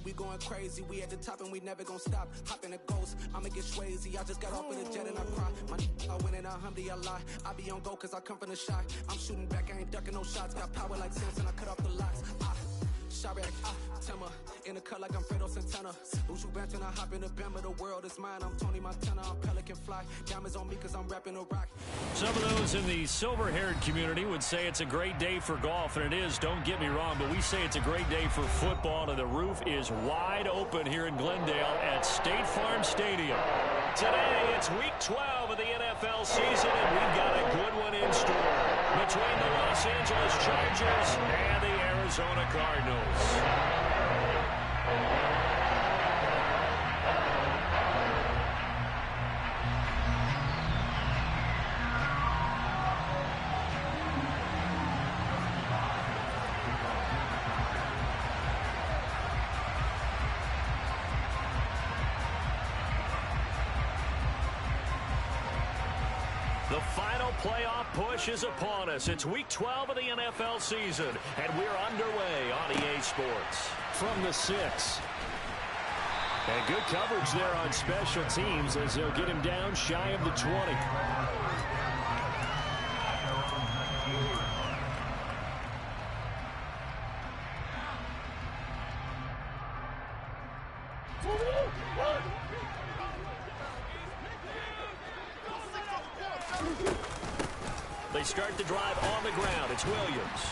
we going crazy. We at the top and we never gonna stop. Hop in a ghost, I'ma get crazy. I just got off of the jet and I cry. I win in a Humvee, I lie. I be on go cause I come from the shot. I'm shooting back, I ain't ducking no shots. Got power like Samson, I cut off the locks. Charg, Timmer, in the cut like I'm Fredo Santana. Usu Benton, I hop in the Bama, the world is mine. I'm Tony Montana, I'm Pelican Fly. Diamonds on me cause I'm rapping a rock. Some of those in the silver-haired community would say it's a great day for golf, and it is, don't get me wrong, but we say it's a great day for football, and the roof is wide open here in Glendale at State Farm Stadium. Today, it's Week 12 of the NFL season, and we've got a good one in store between the Los Angeles Chargers and the Arizona Cardinals. The final playoff push is upon us. It's Week 12 of the NFL season, and we're underway on EA Sports. From the 6. And good coverage there on special teams as they'll get him down shy of the 20. They start the drive on the ground. It's Williams.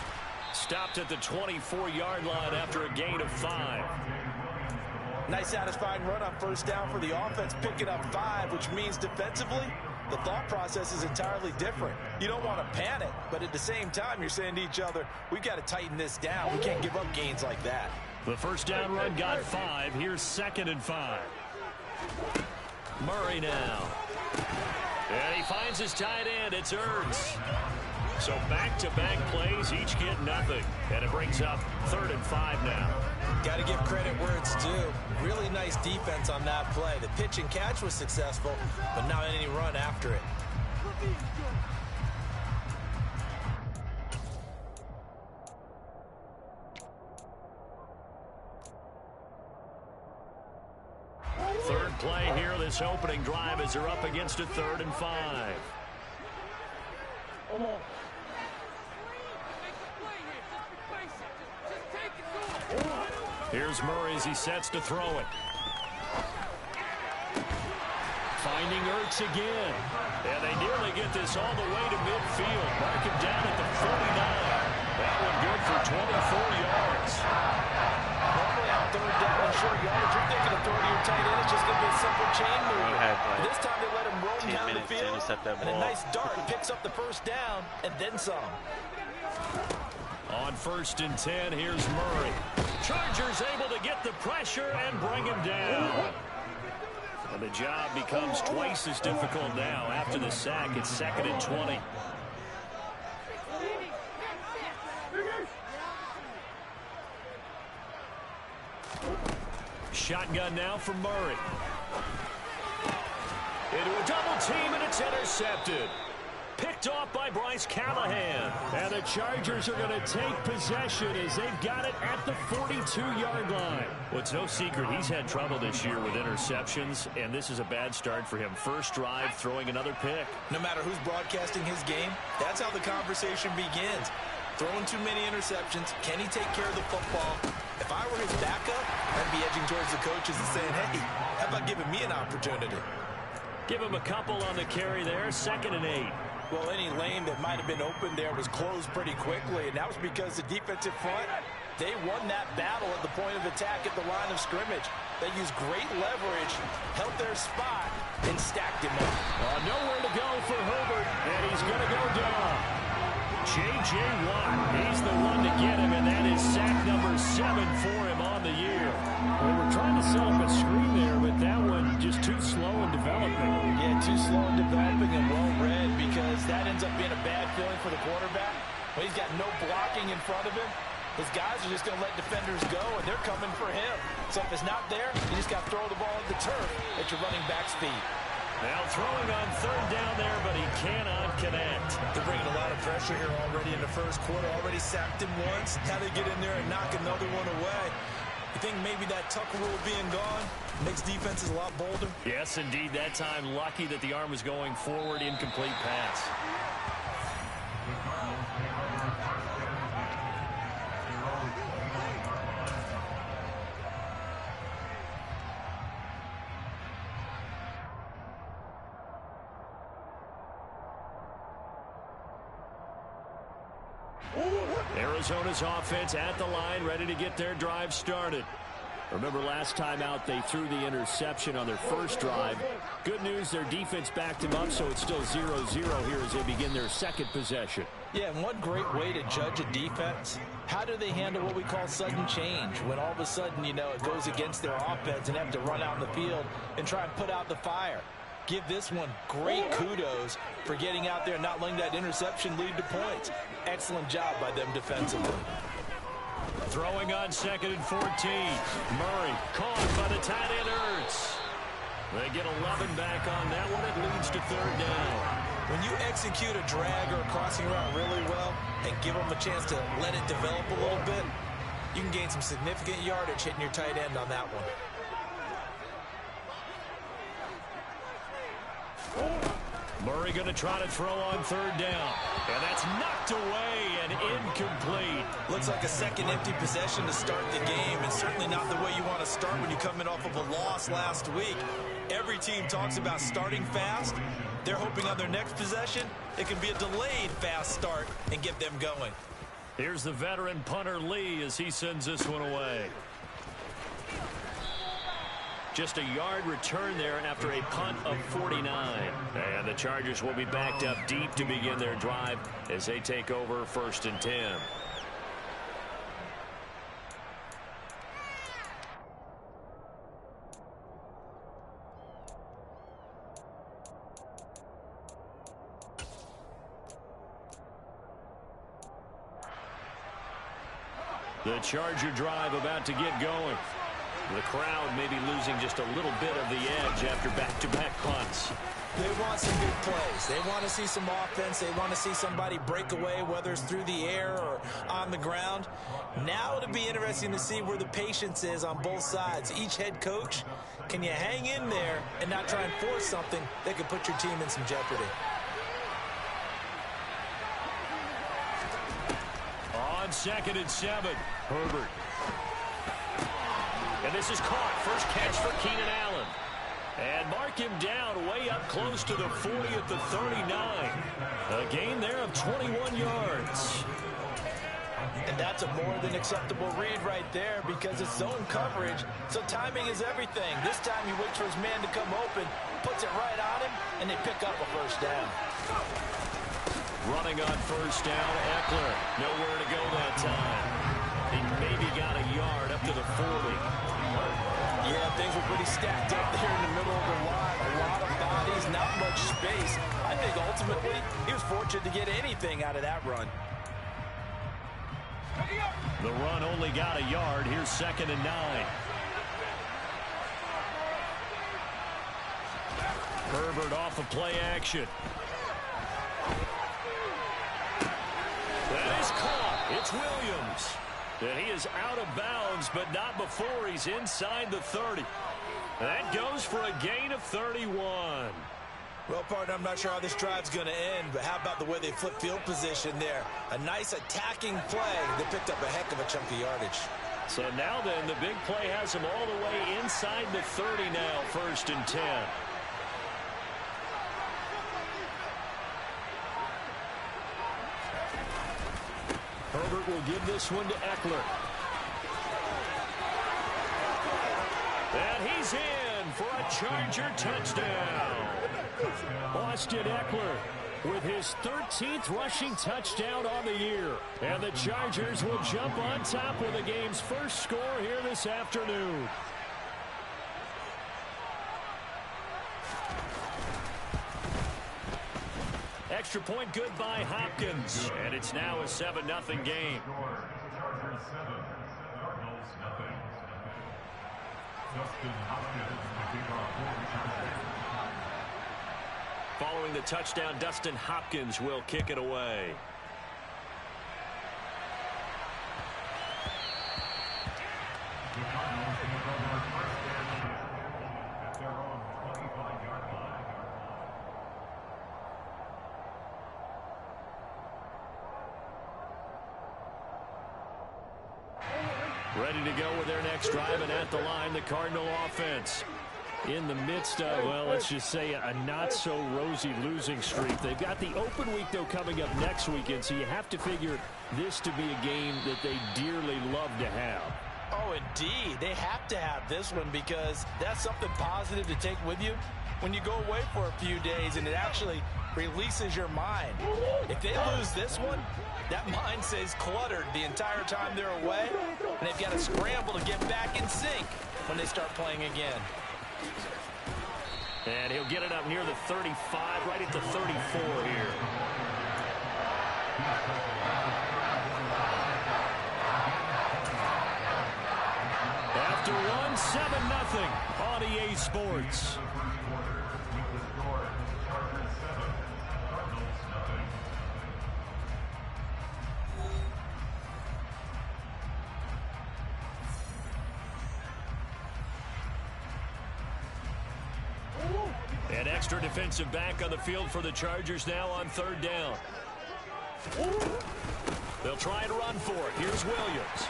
Stopped at the 24-yard line after a gain of 5. Nice satisfying run on first down for the offense, picking up 5, which means defensively, the thought process is entirely different. You don't want to panic, but at the same time, you're saying to each other, we've got to tighten this down. We can't give up gains like that. The first down run got 5. Here's 2nd and 5. Murray now. And he finds his tight end. It's Ertz. So back-to-back plays, each get nothing. And it brings up 3rd and 5 now. Got to give credit where it's due. Really nice defense on that play. The pitch and catch was successful, but not any run after it. Third play here, this opening drive as they're up against a 3rd and 5. Here's Murray as he sets to throw it. Finding Ertz again. And they nearly get this all the way to midfield. Mark him down at the 49. That one good for 24 yards. Normally on 3rd down and short yardage, you're thinking of throwing to your tight end. It's just going to be a simple chain move. This time they let him roll down the field. And a nice dart picks up the first down and then some. On 1st and 10, here's Murray. Chargers able to get the pressure and bring him down. And the job becomes twice as difficult now. After the sack, it's 2nd and 20. Shotgun now for Murray. Into a double team, and it's intercepted. Picked off by Bryce Callahan. And the Chargers are going to take possession as they've got it at the 42-yard line. Well, it's no secret he's had trouble this year with interceptions, and this is a bad start for him. First drive, throwing another pick. No matter who's broadcasting his game, that's how the conversation begins. Throwing too many interceptions. Can he take care of the football? If I were his backup, I'd be edging towards the coaches and saying, hey, how about giving me an opportunity? Give him a couple on the carry there. 2nd and 8. Well, any lane that might have been open there was closed pretty quickly, and that was because the defensive front, they won that battle at the point of attack at the line of scrimmage. They used great leverage, held their spot, and stacked him up. Nowhere to go for Herbert, and he's going to go down. J.J. Watt, he's the one to get him, and that is sack number 7 for him on the year. Well, we're trying to set up a screen there, but that one just too slow in developing. Yeah, too slow in developing and well read, because that ends up being a bad feeling for the quarterback. When he's got no blocking in front of him, his guys are just going to let defenders go, and they're coming for him. So if it's not there, you just got to throw the ball at the turf at your running back speed. Now throwing on 3rd down there, but he cannot connect. They're bringing a lot of pressure here already in the first quarter. Already sacked him once. How they get in there and knock another one away. You think maybe that Tucker rule being gone makes defenses a lot bolder? Yes, indeed. That time, lucky that the arm was going forward. Incomplete pass. Arizona's offense at the line, ready to get their drive started. Remember last time out they threw the interception on their first drive. Good news, their defense backed them up, so it's still 0-0 here as they begin their second possession. Yeah, and one great way to judge a defense, how do they handle what we call sudden change? When all of a sudden, you know, it goes against their offense and they have to run out in the field and try and put out the fire. Give this one great kudos for getting out there and not letting that interception lead to points. Excellent job by them defensively. Throwing on 2nd and 14. Murray caught by the tight end Ertz. They get 11 back on that one. It leads to 3rd down. When you execute a drag or a crossing route really well and give them a chance to let it develop a little bit, you can gain some significant yardage hitting your tight end on that one. Murray going to try to throw on 3rd down. And that's knocked away and incomplete. Looks like a second empty possession to start the game, and certainly not the way you want to start when you come in off of a loss last week. Every team talks about starting fast. They're hoping on their next possession it can be a delayed fast start and get them going. Here's the veteran punter Lee as he sends this one away. Just a yard return there after a punt of 49. And the Chargers will be backed up deep to begin their drive as they take over 1st and 10. The Charger drive about to get going. The crowd may be losing just a little bit of the edge after back-to-back punts. They want some big plays. They want to see some offense. They want to see somebody break away, whether it's through the air or on the ground. Now it'll be interesting to see where the patience is on both sides. Each head coach, can you hang in there and not try and force something that could put your team in some jeopardy? On 2nd and 7, Herbert. And this is caught. First catch for Keenan Allen. And mark him down way up close to the 40 at the 39. A gain there of 21 yards. And that's a more than acceptable read right there because it's zone coverage, so timing is everything. This time he waits for his man to come open, puts it right on him, and they pick up a 1st down. Running on 1st down, Eckler. Nowhere to go that time. He maybe got a yard up to the 40. Yeah, things were pretty stacked up there in the middle of the line. A lot of bodies, not much space. I think ultimately he was fortunate to get anything out of that run. The run only got a yard. Here's 2nd and 9. Herbert off of play action. That is caught. It's Williams. And he is out of bounds, but not before he's inside the 30. That goes for a gain of 31. Well, partner, I'm not sure how this drive's going to end, but how about the way they flip field position there? A nice attacking play. They picked up a heck of a chunk of yardage. So now then, the big play has him all the way inside the 30 now, 1st and 10. Herbert will give this one to Eckler. And he's in for a Charger touchdown. Austin Eckler with his 13th rushing touchdown on the year. And the Chargers will jump on top with the game's first score here this afternoon. Extra point good by Hopkins. And it's now a 7-0 game. Following the touchdown, Dustin Hopkins will kick it away. Ready to go with their next drive, and at the line, the Cardinal offense. In the midst of, well, let's just say a not-so-rosy losing streak. They've got the open week, though, coming up next weekend, so you have to figure this to be a game that they dearly love to have. Oh, indeed. They have to have this one because that's something positive to take with you when you go away for a few days, and it actually releases your mind. If they lose this one, that mind stays cluttered the entire time they're away, and they've got to scramble to get back in sync when they start playing again. And he'll get it up near the 35, right at the 34 here. After one, 7-0 on EA Sports. An extra defensive back on the field for the Chargers now on third down. They'll try and run for it. Here's Williams.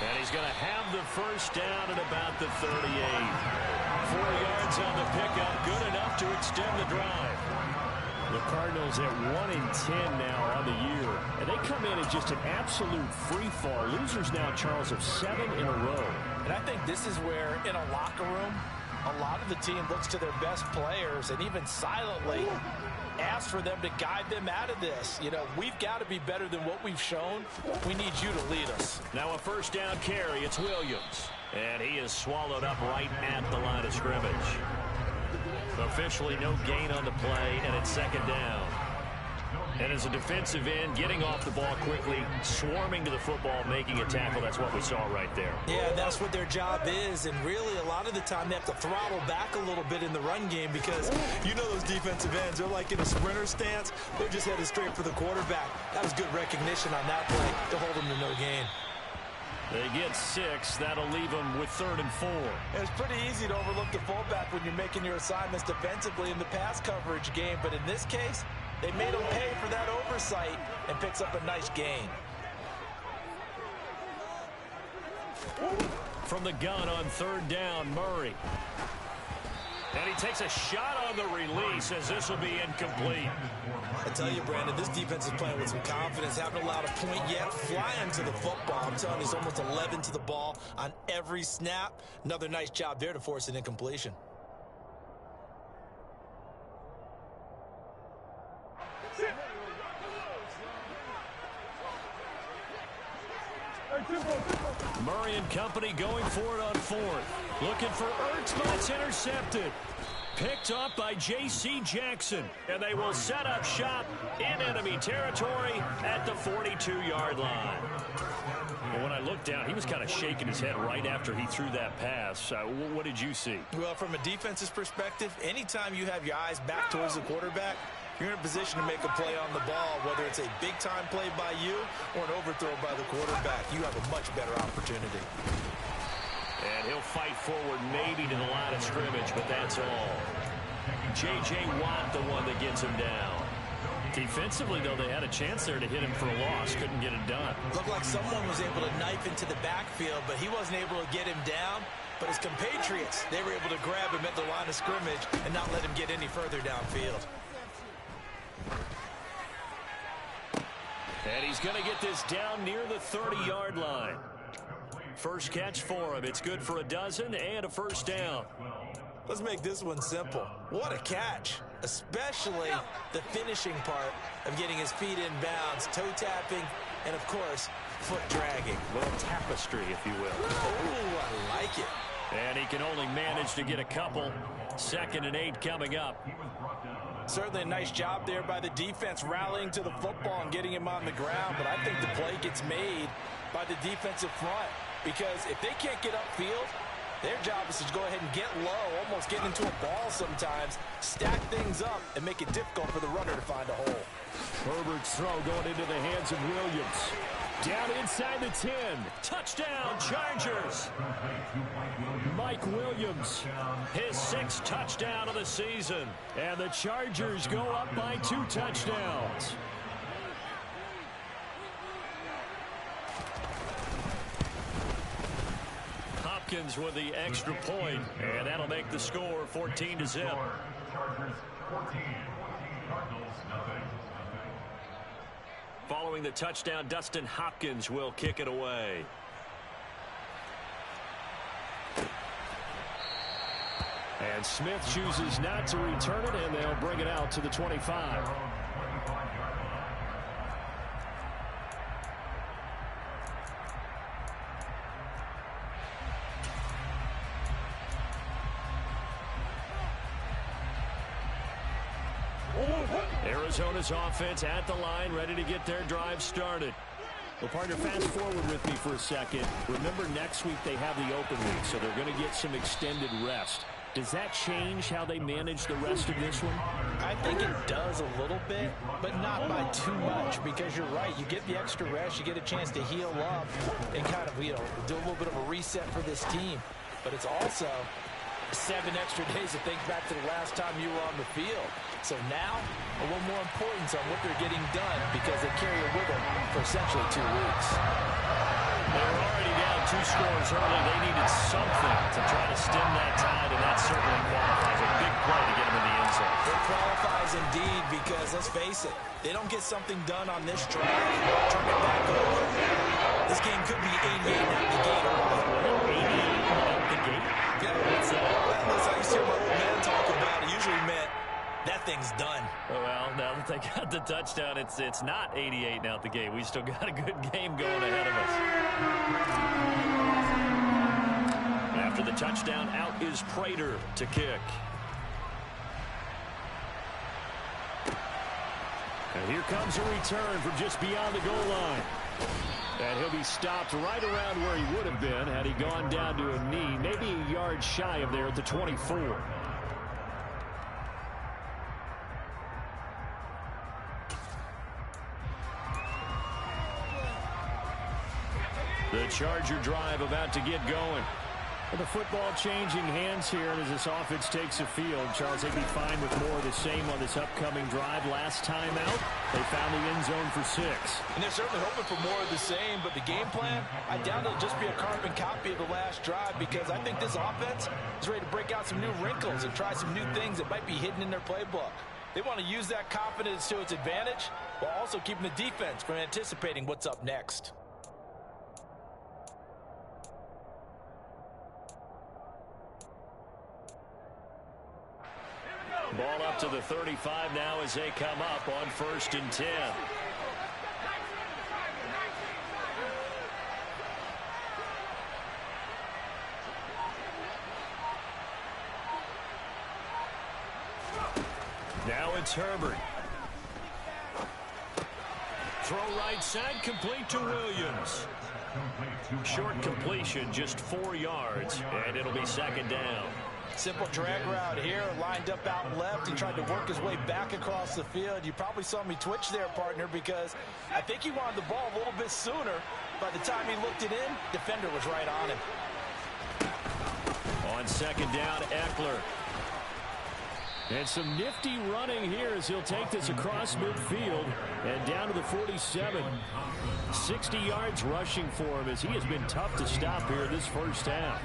And he's going to have the first down at about the 38. 4 yards on the pickup. Good enough to extend the drive. The Cardinals at 1-10 now on the year. And they come in at just an absolute free fall. Losers now, Charles, of 7 in a row. And I think this is where, in a locker room, a lot of the team looks to their best players and even silently asks for them to guide them out of this. You know, we've got to be better than what we've shown. We need you to lead us. Now a first down carry. It's Williams. And he is swallowed up right at the line of scrimmage. Officially no gain on the play, and it's second down. And as a defensive end, getting off the ball quickly, swarming to the football, making a tackle, that's what we saw right there. Yeah, that's what their job is, and really a lot of the time they have to throttle back a little bit in the run game because you know those defensive ends, they're like in a sprinter stance. They're just headed straight for the quarterback. That was good recognition on that play to hold them to no gain. They get 6. That'll leave them with 3rd and 4. It's pretty easy to overlook the fullback when you're making your assignments defensively in the pass coverage game, but in this case, they made him pay for that oversight and picks up a nice gain. From the gun on third down, Murray. And he takes a shot on the release as this will be incomplete. I tell you, Brandon, this defense is playing with some confidence. Haven't allowed a point yet. Flying to the football. I'm telling you, it's almost 11 to the ball on every snap. Another nice job there to force an incompletion. Murray and company going for it on 4th. Looking for Ertz, but it's intercepted. Picked up by J.C. Jackson. And they will set up shop in enemy territory at the 42-yard line. Well, when I looked down, he was kind of shaking his head right after he threw that pass. What did you see? Well, from a defense's perspective, anytime you have your eyes back towards the quarterback, you're in a position to make a play on the ball, whether it's a big-time play by you or an overthrow by the quarterback. You have a much better opportunity. And he'll fight forward maybe to the line of scrimmage, but that's all. J.J. Watt, the one that gets him down. Defensively, though, they had a chance there to hit him for a loss. Couldn't get it done. Looked like someone was able to knife into the backfield, but he wasn't able to get him down. But his compatriots, they were able to grab him at the line of scrimmage and not let him get any further downfield. And he's going to get this down near the 30-yard line. First catch for him. It's good for a dozen and a first down. Let's make this one simple. What a catch, especially the finishing part of getting his feet in bounds, toe tapping, and, of course, foot dragging. A little tapestry, if you will. Oh, I like it. And he can only manage to get a couple. 2nd and 8 coming up. Certainly a nice job there by the defense rallying to the football and getting him on the ground, but I think the play gets made by the defensive front because if they can't get upfield, their job is to go ahead and get low, almost get into a ball sometimes, stack things up, and make it difficult for the runner to find a hole. Herbert's throw going into the hands of Williams. Down inside the 10. Touchdown, Chargers. Mike Williams, His 6th touchdown of the season. and the Chargers go up by 2 touchdowns. Hopkins with the extra point, and that'll make the score 14-0. Chargers 14, Cardinals nothing. Following the touchdown, Dustin Hopkins will kick it away. And Smith chooses not to return it, and they'll bring it out to the 25. Arizona's offense at the line, ready to get their drive started. Well, partner, fast forward with me for a second. Remember, next week they have the open week, so they're going to get some extended rest. Does that change how they manage the rest of this one? I think it does a little bit, but not by too much, because you're right. You get the extra rest, you get a chance to heal up and kind of, do a little bit of a reset for this team. But it's also 7 extra days to think back to the last time you were on the field. So now, a little more importance on what they're getting done because they carry it with them for essentially 2 weeks. They were already down 2 scores early. They needed something to try to stem that tide, and that certainly qualifies. A big play to get them in the end zone. It qualifies indeed because, let's face it, they don't get something done on this drive, turn it back over. This game could be 88 out the gate. 88 out the gate? Yeah, that's I used to hear my old man talk about it. Usually meant that thing's done. Well, now that they got the touchdown, it's not 88 out the gate. We still got a good game going ahead of us. After the touchdown, out is Prater to kick. And here comes a return from just beyond the goal line. And he'll be stopped right around where he would have been had he gone down to a knee, maybe a yard shy of there at the 24. The Charger drive about to get going. The football changing hands here as this offense takes the field. Charles, they'd be fine with more of the same on this upcoming drive. Last time out, they found the end zone for 6. And they're certainly hoping for more of the same, but the game plan, I doubt it'll just be a carbon copy of the last drive because I think this offense is ready to break out some new wrinkles and try some new things that might be hidden in their playbook. They want to use that confidence to its advantage while also keeping the defense from anticipating what's up next. Ball up to the 35 now as they come up on 1st and 10. Now it's Herbert. Throw right side, complete to Williams. Short completion, just 4 yards, and it'll be 2nd down. Simple drag route here, lined up out left and tried to work his way back across the field. You probably saw me twitch there, partner, because I think he wanted the ball a little bit sooner. By the time he looked it in, defender was right on him. On 2nd down, Eckler. And some nifty running here as he'll take this across midfield and down to the 47. 60 yards rushing for him as he has been tough to stop here this first half.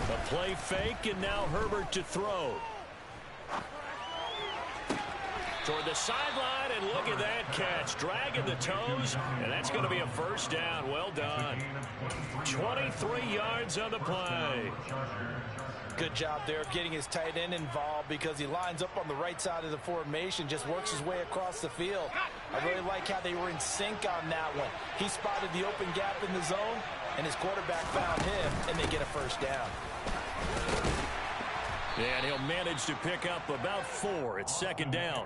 A play fake, and now Herbert to throw. Toward the sideline, and look at that catch. Dragging the toes, and that's going to be a 1st down. Well done. 23 yards on the play. Good job there of getting his tight end involved because he lines up on the right side of the formation, just works his way across the field. I really like how they were in sync on that one. He spotted the open gap in the zone. and his quarterback found him, and they get a first down. And he'll manage to pick up about 4. It's second down.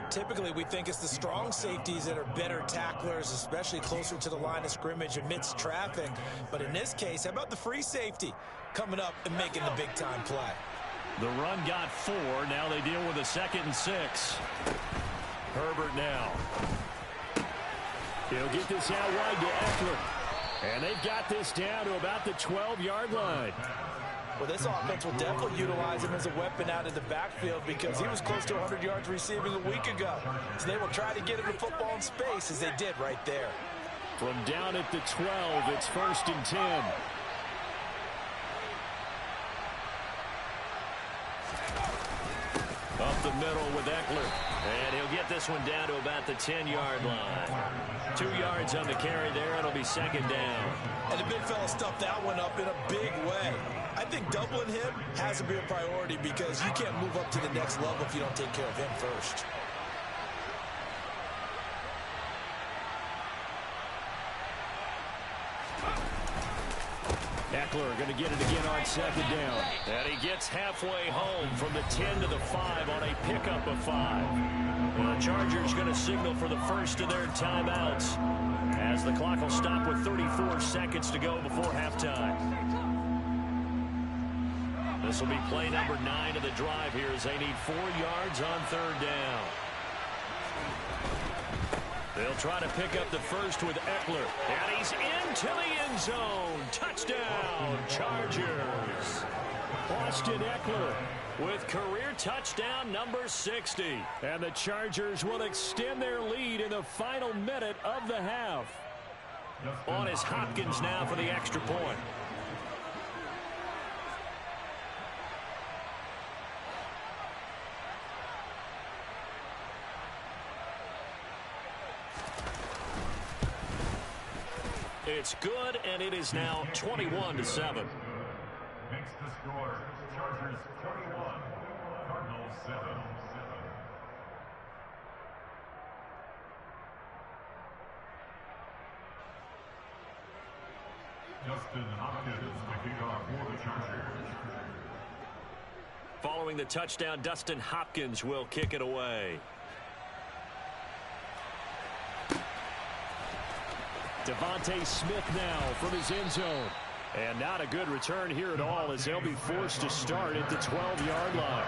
Typically, we think it's the strong safeties that are better tacklers, especially closer to the line of scrimmage amidst traffic. But in this case, how about the free safety coming up and making the big-time play? The run got 4. Now they deal with a 2nd and 6. Herbert now. He'll get this out wide to Eckler. And they've got this down to about the 12-yard line. Well, this offense will definitely utilize him as a weapon out of the backfield because he was close to 100 yards receiving a week ago. So they will try to get him the football in space as they did right there. From down at the 12, it's 1st and 10. Up the middle with Eckler. And he'll get this one down to about the 10-yard line. 2 yards on the carry there. It'll be second down. And the big fella stuffed that one up in a big way. I think doubling him has to be a priority because you can't move up to the next level if you don't take care of him first. Eckler going to get it again on second down. And he gets halfway home from the 10 to the 5 on a pickup of 5. The Chargers going to signal for the first of their timeouts as the clock will stop with 34 seconds to go before halftime. This will be play number 9 of the drive here as they need 4 yards on 3rd down. They'll try to pick up the first with Eckler. And he's into the end zone. Touchdown, Chargers. Austin Eckler with career touchdown number 60. And the Chargers will extend their lead in the final minute of the half. On is Hopkins now for the extra point. It's good, and it is now 21-7. Makes the score. Chargers 21, Cardinals 7. Justin Hopkins to kick off for the Chargers. Following the touchdown, Dustin Hopkins will kick it away. Devontae Smith now from his end zone. And not a good return here at all as they'll be forced to start at the 12-yard line.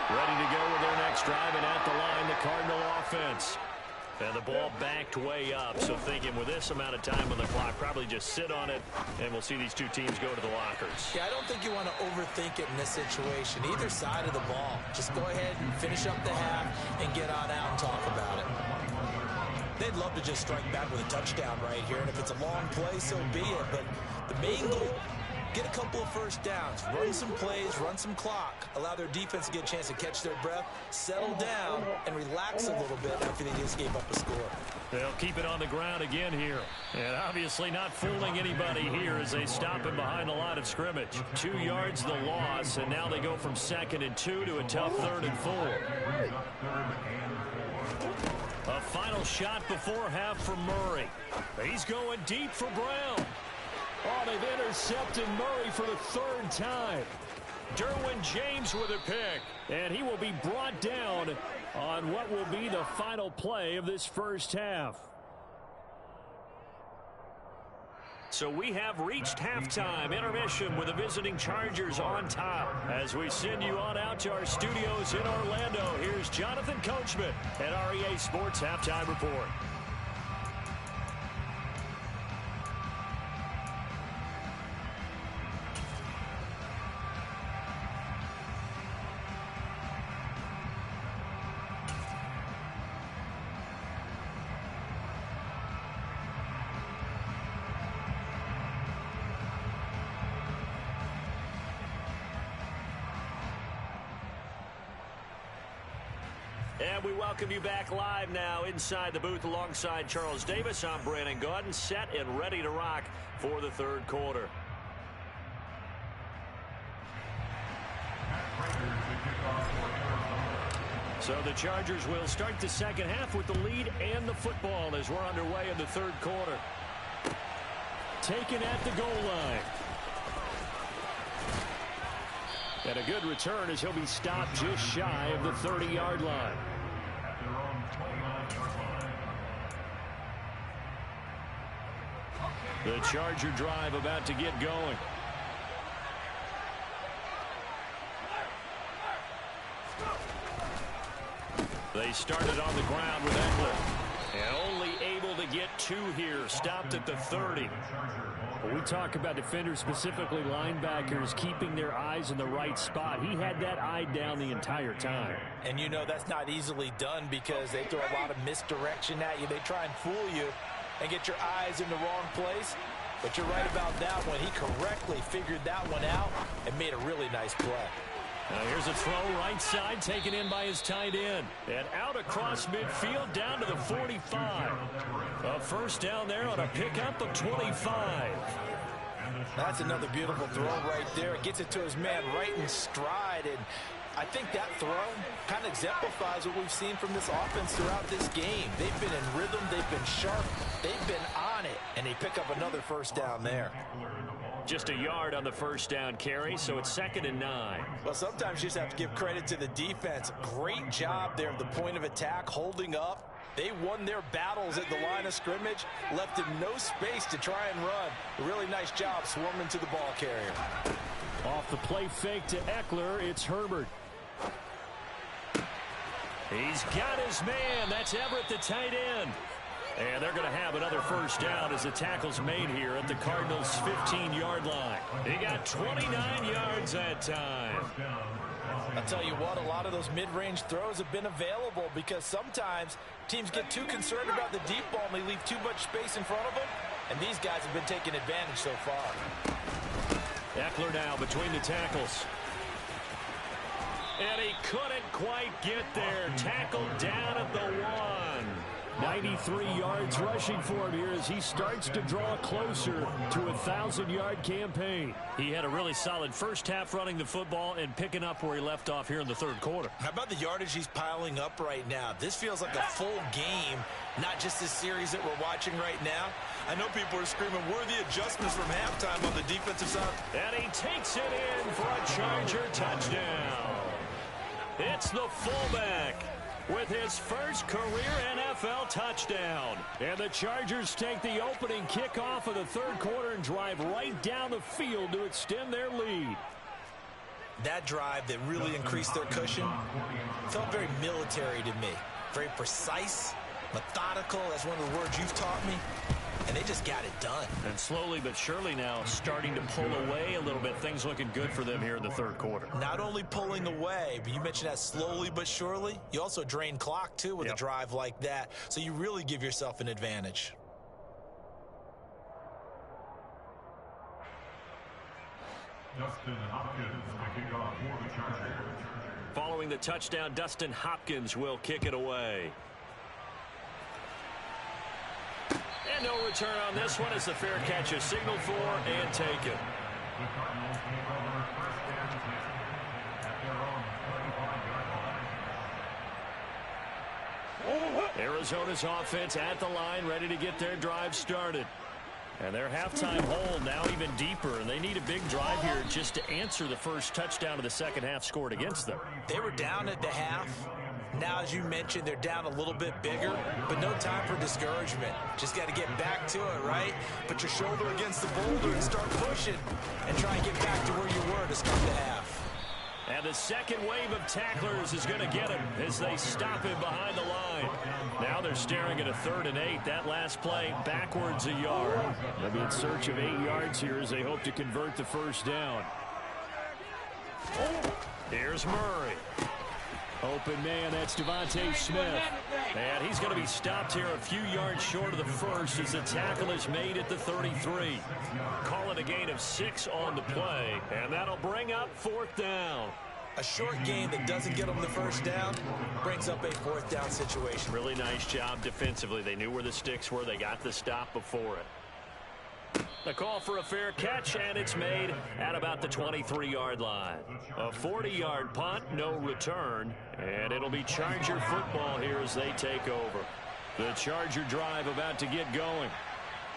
Ready to go with their next drive, and at the line, the Cardinal offense. And the ball backed way up, so thinking with this amount of time on the clock, probably just sit on it, and we'll see these two teams go to the lockers. Yeah, I don't think you want to overthink it in this situation, either side of the ball. Just go ahead and finish up the half and get on out and talk about it. They'd love to just strike back with a touchdown right here, and if it's a long play, so be it. But the main goal, get a couple of first downs, run some plays, run some clock, allow their defense to get a chance to catch their breath, settle down, and relax a little bit after they just gave up a score. They'll keep it on the ground again here. And obviously not fooling anybody here as they stop him behind the line of scrimmage. 2 yards the loss, and now they go from 2nd and 2 to a tough 3rd and 4. A final shot before half from Murray. He's going deep for Brown. Oh, they've intercepted Murray for the 3rd time. Derwin James with a pick. And he will be brought down on what will be the final play of this first half. So we have reached halftime. Intermission with the visiting Chargers on top. As we send you on out to our studios in Orlando, here's Jonathan Coachman at REA Sports Halftime Report. And we welcome you back live now inside the booth alongside Charles Davis. I'm Brandon Gaudin, set and ready to rock for the 3rd quarter. So the Chargers will start the second half with the lead and the football as we're underway in the third quarter. Taken at the goal line. And a good return as he'll be stopped just shy of the 30-yard line. The Charger drive about to get going. They started on the ground with Eckler. And only able to get 2 here. Stopped at the 30. When we talk about defenders, specifically linebackers, keeping their eyes in the right spot. He had that eye down the entire time. And you know that's not easily done because they throw a lot of misdirection at you. They try and fool you and get your eyes in the wrong place. But you're right about that one. He correctly figured that one out and made a really nice play. Now here's a throw right side taken in by his tight end. And out across midfield down to the 45. A first down there on a pickup of 25. That's another beautiful throw right there. Gets it to his man right in stride. And I think that throw kind of exemplifies what we've seen from this offense throughout this game. They've been in rhythm. They've been sharp. They've been on it. And they pick up another first down there. Just a yard on the first down carry, so it's 2nd and 9. Well, sometimes you just have to give credit to the defense. Great job there at the point of attack, holding up. They won their battles at the line of scrimmage, left him no space to try and run. A really nice job swarming to the ball carrier. Off the play fake to Eckler, it's Herbert. He's got his man. That's Everett, the tight end. And they're going to have another first down as the tackle's made here at the Cardinals' 15-yard line. He got 29 yards that time. I'll tell you what, a lot of those mid-range throws have been available because sometimes teams get too concerned about the deep ball and they leave too much space in front of them. And these guys have been taking advantage so far. Eckler now between the tackles. And he couldn't quite get there. Tackled down at the 1. 93 yards rushing for him here as he starts to draw closer to a 1,000-yard campaign. He had a really solid first half running the football and picking up where he left off here in the third quarter. How about the yardage he's piling up right now? This feels like a full game, not just this series that we're watching right now. I know people are screaming worthy adjustments from halftime on the defensive side. And he takes it in for a Charger touchdown. It's the fullback with his first career NFL touchdown. And the Chargers take the opening kickoff of the third quarter and drive right down the field to extend their lead. That drive that really increased their cushion felt very military to me. Very precise, methodical. That's one of the words you've taught me. And they just got it done. And slowly but surely now starting to pull away a little bit. Things looking good for them here in the third quarter. Not only pulling away, but you mentioned that slowly but surely. You also drain clock, too, with a drive like that. So you really give yourself an advantage. Dustin Hopkins to kick off for the Chargers. Following the touchdown, Dustin Hopkins will kick it away. And no return on this one as the fair catch is signaled for and taken. Arizona's offense at the line, ready to get their drive started. And their halftime hole now even deeper, and they need a big drive here just to answer the first touchdown of the second half scored against them. They were down at the half. Now, as you mentioned, they're down a little bit bigger, but no time for discouragement. Just got to get back to it, right? Put your shoulder against the boulder and start pushing and try and get back to where you were to start the half. And the second wave of tacklers is going to get him as they stop him behind the line. Now they're staring at a 3rd and 8. That last play backwards a yard. They'll be in search of 8 yards here as they hope to convert the first down. Here's Murray. Open man, that's Devontae Smith. And he's going to be stopped here a few yards short of the first as the tackle is made at the 33. Call it a gain of 6 on the play, and that'll bring up 4th down. A short gain that doesn't get them the first down brings up a 4th down situation. Really nice job defensively. They knew where the sticks were. They got the stop before it. A call for a fair catch, and it's made at about the 23-yard line. A 40-yard punt, no return, and it'll be Charger football here as they take over. The Charger drive about to get going.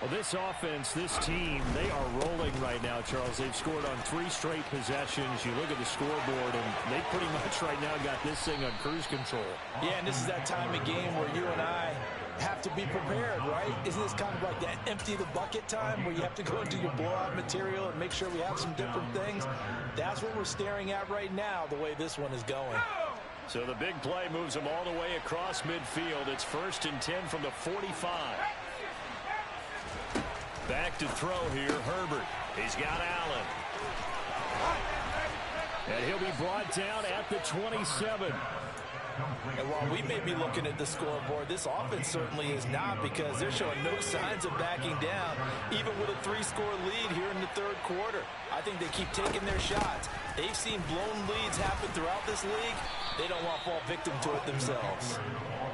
Well, this offense, this team, they are rolling right now, Charles. They've scored on 3 straight possessions. You look at the scoreboard, and they pretty much right now got this thing on cruise control. Yeah, and this is that time of game where you and I have to be prepared, right? Isn't this kind of like that empty the bucket time where you have to go into your blowout material and make sure we have some different things? That's what we're staring at right now, the way this one is going. So the big play moves them all the way across midfield. It's 1st and 10 from the 45. Back to throw here, Herbert. He's got Allen. And he'll be brought down at the 27. And while we may be looking at the scoreboard, this offense certainly is not, because they're showing no signs of backing down, even with a 3-score lead here in the 3rd quarter. I think they keep taking their shots. They've seen blown leads happen throughout this league. They don't want to fall victim to it themselves.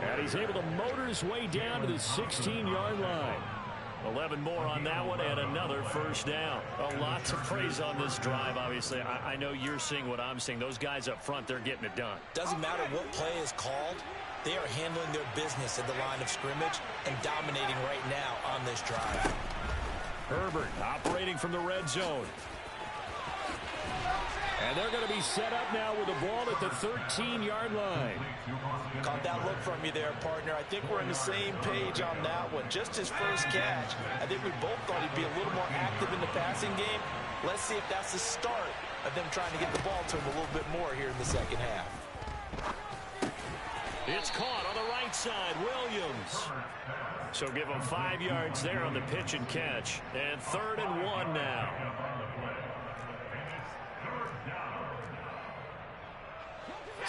And he's able to motor his way down to the 16-yard line. 11 more on that one, and another 1st down. A lot to praise on this drive, obviously. I know you're seeing what I'm seeing. Those guys up front, they're getting it done. Doesn't matter what play is called. They are handling their business at the line of scrimmage and dominating right now on this drive. Herbert operating from the red zone. And they're going to be set up now with the ball at the 13-yard line. Caught that look from you there, partner. I think we're on the same page on that one. Just his first catch. I think we both thought he'd be a little more active in the passing game. Let's see if that's the start of them trying to get the ball to him a little bit more here in the second half. It's caught on the right side, Williams. So give him 5 yards there on the pitch and catch. And 3rd and 1 now.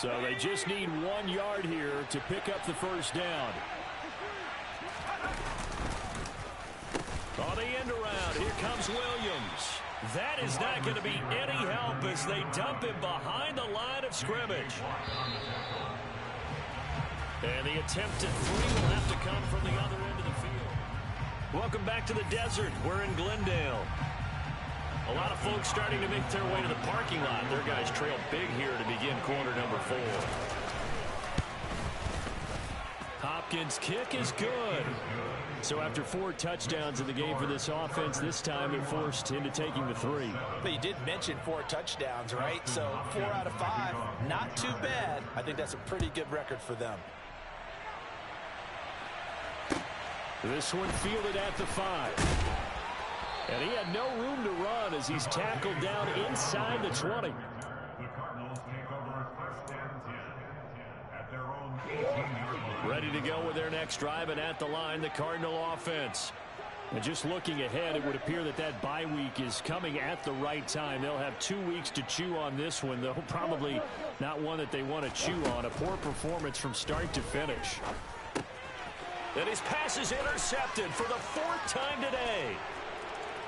So they just need 1 yard here to pick up the 1st down. On the end around, here comes Williams. That is not going to be any help as they dump him behind the line of scrimmage. And the attempt at 3 will have to come from the other end of the field. Welcome back to the desert. We're in Glendale. A lot of folks starting to make their way to the parking lot. Their guys trail big here to begin quarter number 4. Hopkins' kick is good. So after 4 touchdowns in the game for this offense, this time they're forced into taking the 3. But you did mention 4 touchdowns, right? So 4 out of 5, not too bad. I think that's a pretty good record for them. This one fielded at the 5. And he had no room to run as he's tackled down inside the 20. The Cardinals take over 1st and 10 at their own 18-yard line. Ready to go with their next drive, and at the line, the Cardinal offense. And just looking ahead, it would appear that that bye week is coming at the right time. They'll have 2 weeks to chew on this one, though probably not one that they want to chew on. A poor performance from start to finish. And his pass is intercepted for the 4th time today.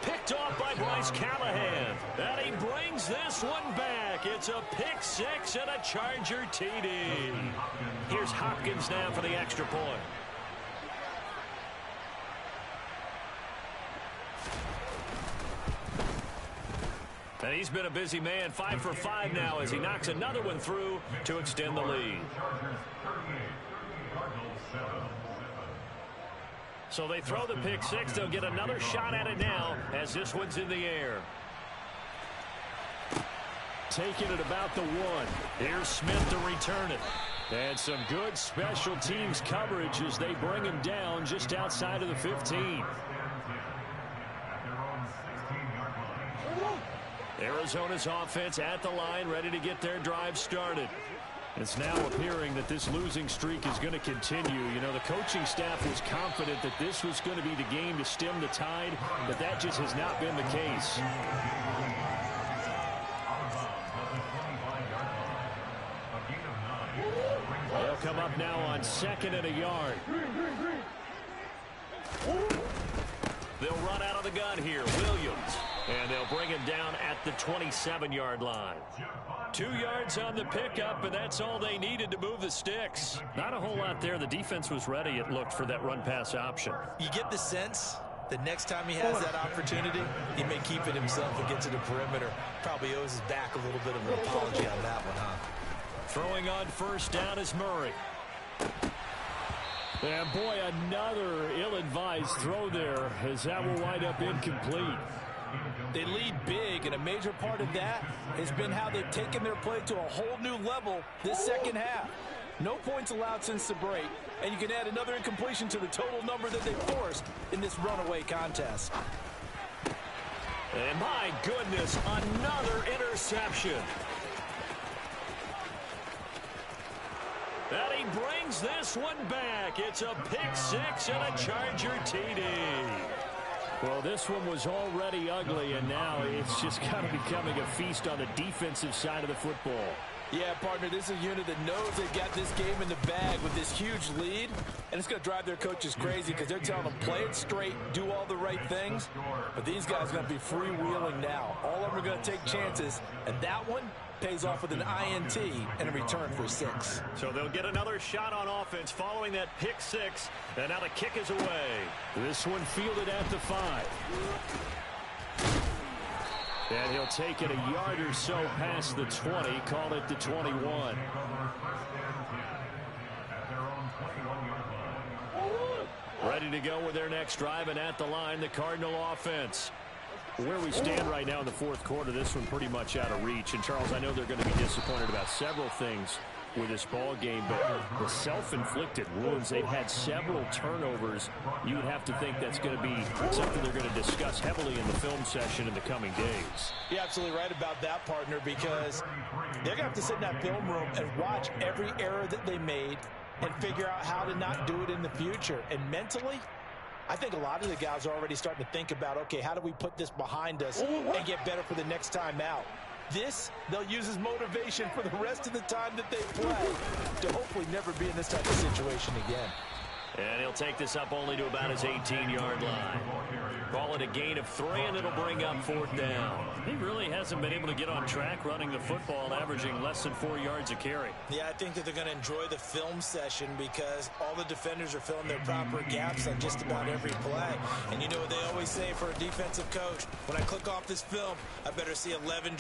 Picked off by Bryce Callahan. And he brings this one back. It's a pick 6 and a Charger TD. Here's Hopkins now for the extra point. And he's been a busy man. 5 for 5 now as he knocks another one through to extend the lead. So they throw the pick 6. They'll get another shot at it now as this one's in the air. Taking it about the 1. Here's Smith to return it. And some good special teams coverage as they bring him down just outside of the 15. Arizona's offense at the line, ready to get their drive started. It's now appearing that this losing streak is going to continue. You know, the coaching staff was confident that this was going to be the game to stem the tide, but that just has not been the case. They'll come up now on 2nd and a yard. They'll run out of the gun here. Williams. And they'll bring him down at the 27-yard line. 2 yards on the pickup, and that's all they needed to move the sticks. Not a whole lot there. The defense was ready, it looked, for that run-pass option. You get the sense The next time he has that opportunity, he may keep it himself and get to the perimeter. Probably owes his back a little bit of an apology on that one, huh? Throwing on first down is Murray. And boy, another ill-advised throw there, as that will wind up incomplete. They lead big, and a major part of that has been how they've taken their play to a whole new level this second half. No points allowed since the break, and you can add another incompletion to the total number that they forced in this runaway contest. And my goodness, another interception. And he brings this one back. It's a pick six and a Charger TD. Well, this one was already ugly, and now it's just kind of becoming a feast on the defensive side of the football. Yeah, partner, this is a unit that knows they've got this game in the bag with this huge lead, and it's going to drive their coaches crazy because they're telling them play it straight, do all the right things, but these guys are going to be freewheeling now. All of them are going to take chances, and that one pays off with an INT and a return for 6. So they'll get another shot on offense following that pick six, and now the kick is away. This one fielded at the 5. And he'll take it a yard or so past the 20, call it the 21. Ready to go with their next drive, and at the line, the Cardinal offense. Where we stand right now in the fourth quarter, this one pretty much out of reach. And, Charles, I know they're going to be disappointed about several things with this ball game, but the self-inflicted wounds, they've had several turnovers. You would have to think that's going to be something they're going to discuss heavily in the film session in the coming days. You're absolutely right about that, partner, because they're going to have to sit in that film room and watch every error that they made and figure out how to not do it in the future. And mentally, I think a lot of the guys are already starting to think about, okay, how do we put this behind us and get better for the next time out? This, they'll use as motivation for the rest of the time that they play to hopefully never be in this type of situation again. And he'll take this up only to about his 18-yard line. Call it a gain of 3, and it'll bring up 4th down. He really hasn't been able to get on track running the football, averaging less than 4 yards a carry. Yeah, I think that they're going to enjoy the film session because all the defenders are filling their proper gaps on just about every play. And you know what they always say for a defensive coach? When I click off this film, I better see 11